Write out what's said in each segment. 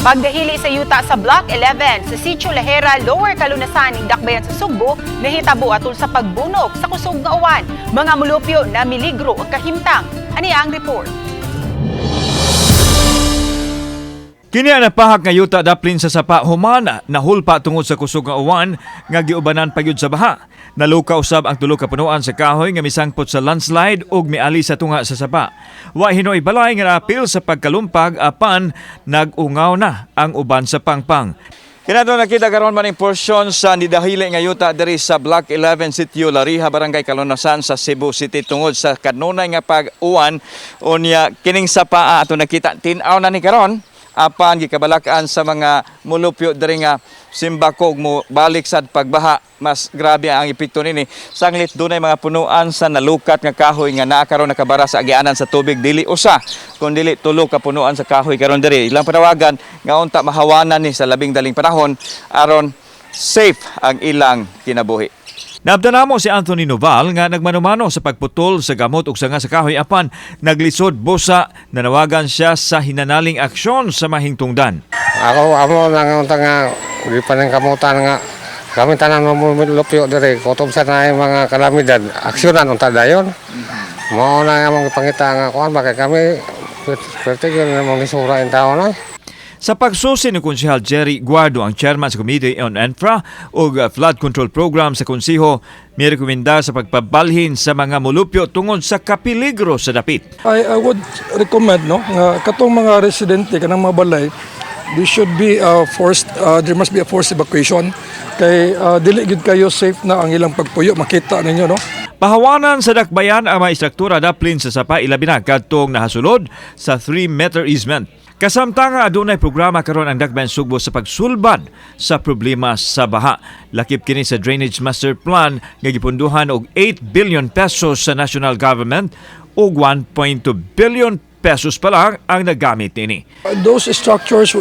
Pagdahili sa yuta sa Block 11 sa Sitio Lahera, Lower Kalunasan, Dakbayan sa Sugbo, nahitabo atol sa pagbunok sa kusog nga uwan. Mga mulupyo na miligro o kahimtang. Ani ang report. Kini ang napahak nga yuta daplin sa sapa humana nahulpa tungod sa kusog nga uwan nga giubanan pagyud sa baha. Naluka usab ang tulo ka punuan sa kahoy nga misangpot sa landslide ug miali sa tunga sa sapa. Wa hinoy balay nga apil sa pagkalumpag apan nag-ungaw na ang uban sa pangpang. Kinadto nakita karon maning porsyon sa nidahili nga yuta diri sa Block 11 Sitio Lariha, Barangay Kalunasan sa Cebu City tungod sa kanunay nga pag-uwan unya kining sapa ato nakita tin-aw na ni karon. Apan gikabalakan sa mga mulupyo diri nga simbakog mo balik sad pagbaha, mas grabe ang epekto nini. Sanglit dunay mga punuan sa nalukat nga kahoy nga naa karon nakabara sa agianan sa tubig, dili usa kun dili tulo ka punuan sa kahoy karon diri. Ilang panawagan nga unta mahawanan ni sa labing daling panahon aron safe ang ilang kinabuhi. Naabdanamo si Anthony Noval nga nagmanumano sa pagputol sa gamot ug sanga sa kahoy apan naglisod busa nanawagan siya sa hinanaling aksyon sa mahingtungdan. Ako amo nangunta nga di pa nang kamutan nga kami tanan mamulupyo diri kutob sa naay mga kalamidad aksyonan unta dayon. Mao na among pangita nga kuan ba kay kami pertigil na mong isura in tawo na. Sa pagsusi ni Konsehal Jerry Guardo, ang chairman sa Committee on Infra o Flood Control Program sa Konseho, may rekomenda sa pagpabalhin sa mga mulupyo tungod sa kapiligro sa dapit. I would recommend nga katong mga residente kanang mga balay, there must be a forced evacuation kay dili gid kayo safe na ang ilang pagpuyo, makita ninyo no. Pahawanan sa dakbayan ang mga istruktura daplin sa sapa ilabi na kadtong nahasulod sa 3-meter easement. Kasamtang adunay programa karon ang Dakbayan Sugbo sa pagsulbad sa problema sa baha. Lakip kini sa Drainage Master Plan nga gipunduhan og 8 billion pesos sa national government ug 1.2 billion pesos pa lang ang nagamit nini. Those structures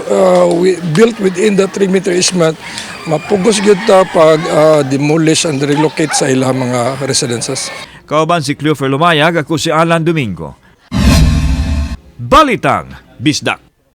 built within the 3-meter easement mapugos gyud ta pag demolish and relocate sa ilang mga residences. Kauban si Cleofer Lumayag, ako si Alan Domingo. Balitang Bisdak.